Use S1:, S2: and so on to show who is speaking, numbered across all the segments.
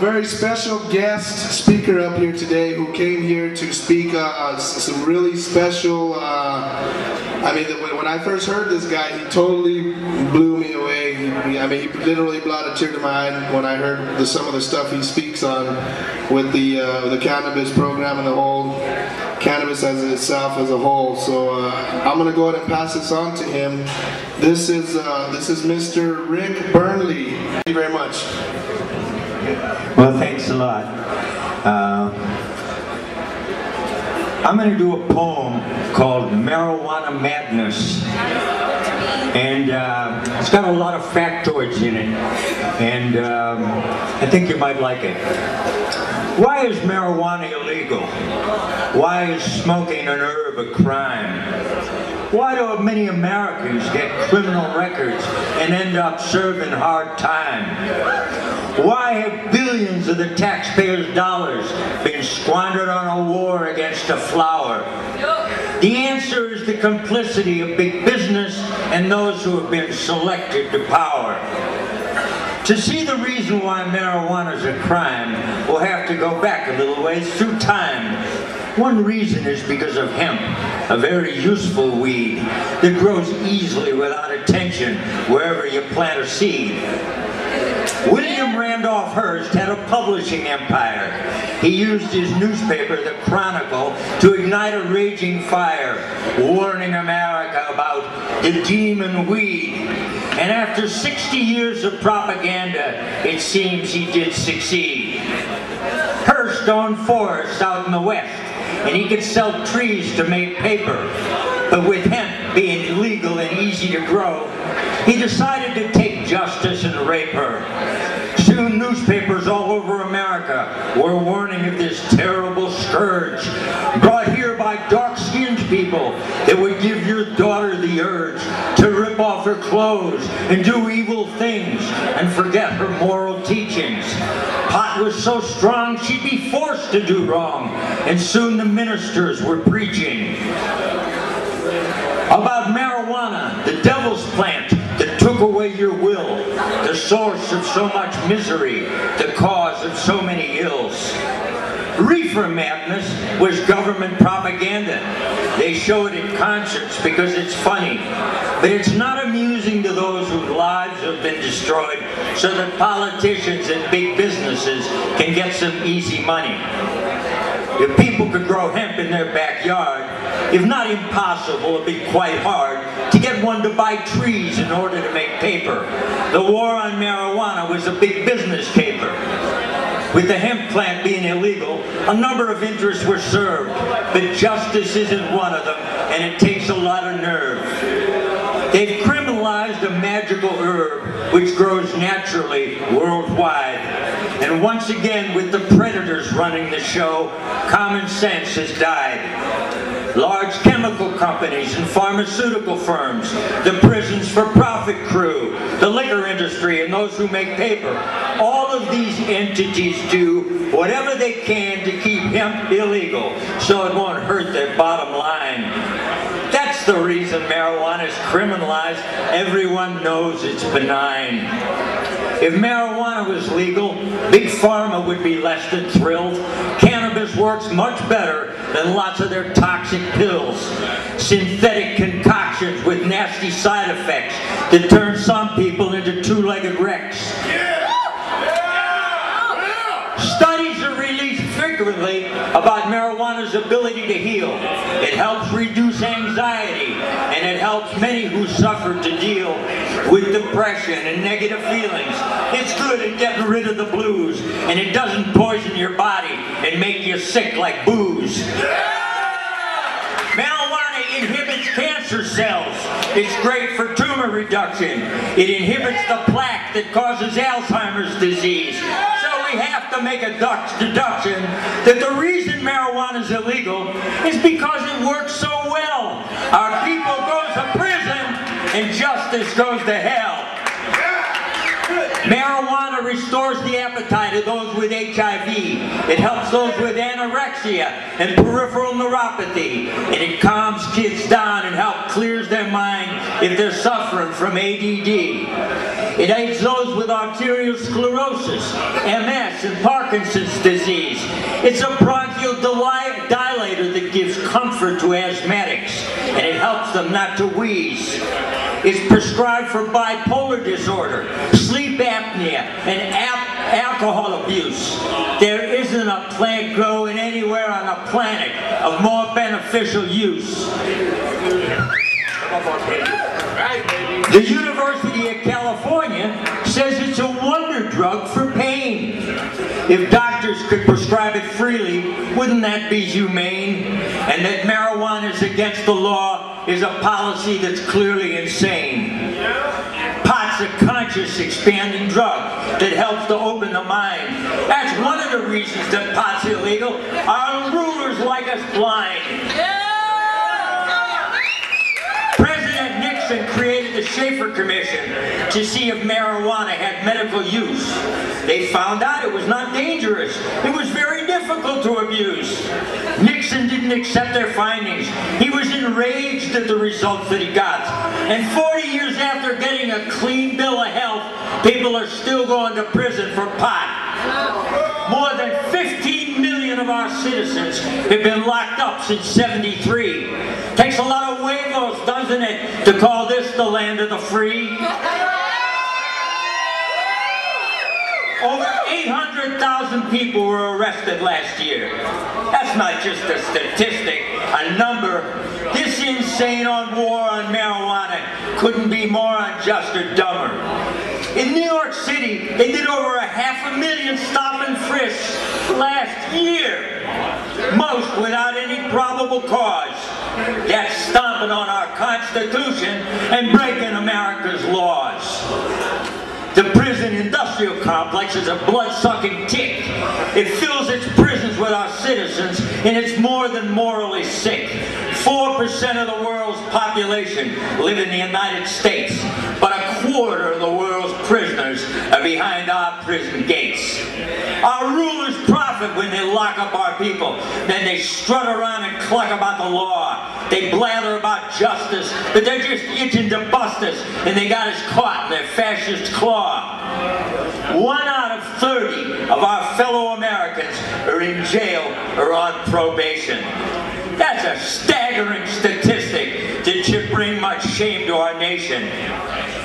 S1: very special guest speaker up here today who came here to speak some really special, I mean, when I first heard this guy, he totally blew me away. I mean, he literally brought a tear to my eye when I heard some of the stuff he speaks on with the cannabis program and the whole cannabis as itself as a whole. So I'm going to go ahead and pass this on to him. This is Mr. Rick Burnley. Thank you very much.
S2: Well, thanks a lot. I'm going to do a poem called Marijuana Madness. And it's got a lot of factoids in it. And I think you might like it. Why is marijuana illegal? Why is smoking an herb a crime? Why do many Americans get criminal records and end up serving hard time? Why have billions of the taxpayers' dollars been squandered on a war against a flower? The answer is the complicity of big business and those who have been selected to power. To see the reason why marijuana is a crime, we'll have to go back a little ways through time. One reason is because of hemp, a very useful weed that grows easily without attention wherever you plant a seed. William Randolph Hearst had a publishing empire. He used his newspaper, the Chronicle, to ignite a raging fire, warning America about the demon weed. And after 60 years of propaganda, it seems he did succeed. Hearst owned forests out in the West, and he could sell trees to make paper. But with hemp being legal and easy to grow, he decided to take justice and rape her. Soon newspapers all over America were warning of this terrible scourge, brought here by dark-skinned people that would give your daughter the urge to rip off her clothes and do evil things and forget her moral teachings. Pot was so strong she'd be forced to do wrong, and soon the ministers were preaching about marijuana, the devil's plant that took away your will, the source of so much misery, the cause of so many ills. Reefer madness was government propaganda. They show it in concerts because it's funny, but it's not amusing to those whose lives have been destroyed so that politicians and big businesses can get some easy money. If people could grow hemp in their backyard, if not impossible, it'd be quite hard to get one to buy trees in order to make paper. The war on marijuana was a big business caper. With the hemp plant being illegal, a number of interests were served, but justice isn't one of them, and it takes a lot of nerve. They've criminalized a magical herb which grows naturally worldwide. And once again, with the predators running the show, common sense has died. Large chemical companies and pharmaceutical firms, the prisons for profit crew, the liquor industry, and those who make paper, all of these entities do whatever they can to keep hemp illegal so it won't hurt their bottom line. That's the reason marijuana is criminalized. Everyone knows it's benign. If marijuana was legal, Big Pharma would be less than thrilled. Cannabis works much better than lots of their toxic pills. Synthetic concoctions with nasty side effects that turn some people into two-legged wrecks. Studies are released frequently about marijuana's ability to heal. It helps reduce anxiety, and it helps many who suffer to deal with depression and negative feelings. It's good at getting rid of the blues, and it doesn't poison your body and make you sick like booze. Marijuana inhibits cancer cells. It's great for tumor reduction. It inhibits the plaque that causes Alzheimer's disease. So we have to make a deduction that the reason marijuana is illegal is because it works so well. Our people go to prison and justice goes to hell. Marijuana restores the appetite of those with HIV. It helps those with anorexia and peripheral neuropathy. And it calms kids down and helps clears their mind if they're suffering from ADD. It aids those with arterial sclerosis, MS, and Parkinson's disease. It's a bronchial dilator that gives comfort to asthmatics, and it helps them not to wheeze. It's prescribed for bipolar disorder, sleep apnea, and alcohol abuse. There isn't a plant growing anywhere on the planet of more beneficial use. The University of California says it's a wonder drug for pain. If doctors could prescribe it freely, wouldn't that be humane? And that marijuana is against the law is a policy that's clearly insane. Pot's a conscious, expanding drug that helps to open the mind. That's one of the reasons that pot's illegal. Our rulers like us blind. President Nixon created the Schaefer Commission to see if marijuana had medical use. They found out it was not dangerous. It was very difficult to abuse. Nixon didn't accept their findings. He was enraged at the results that he got. And 40 years after getting a clean bill of health, people are still going to prison for pot. More than 15 million of our citizens have been locked up since '73. Takes a lot of huevos, doesn't it, to call this the land of the free? Over 800,000 people were arrested last year. That's not just a statistic, a number. This insane on war on marijuana couldn't be more unjust or dumber. In New York City, they did over 500,000 stop and frisks last year. Most without any probable cause. That's stomping on our Constitution and breaking America's laws. The prison industrial complex is a blood-sucking tick. It fills its prisons with our citizens, and it's more than morally sick. 4% of the world's population live in the United States, but a quarter of the world's prisoners are behind our prison gates. Our rulers profit when they lock up our people. Then they strut around and cluck about the law. They blather about justice, but they're just itching to bust us, and they got us caught in their fascist claw. 1 out of 30 of our fellow Americans are in jail or on probation. That's a staggering statistic that should bring much shame to our nation.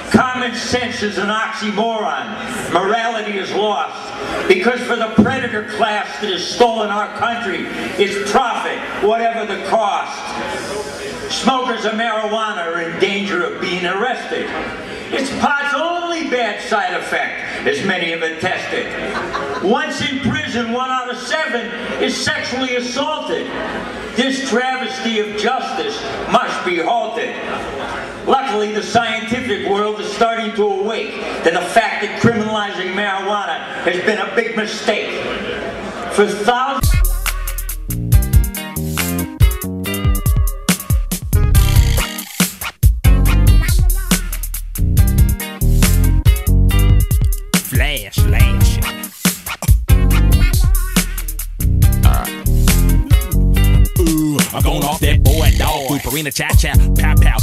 S2: Common sense is an oxymoron. Morality is lost. Because for the predator class that has stolen our country, it's profit, whatever the cost. Smokers of marijuana are in danger of being arrested. It's pot's only bad side effect, as many have attested. Once in prison, 1 out of 7 is sexually assaulted. This travesty of justice must be halted. Luckily, the scientific world is starting to awake to the fact that criminalizing marijuana has been a big mistake. For thousands
S3: I'm going off that boy, dog. Food, Farina, cha-cha, pow-pow.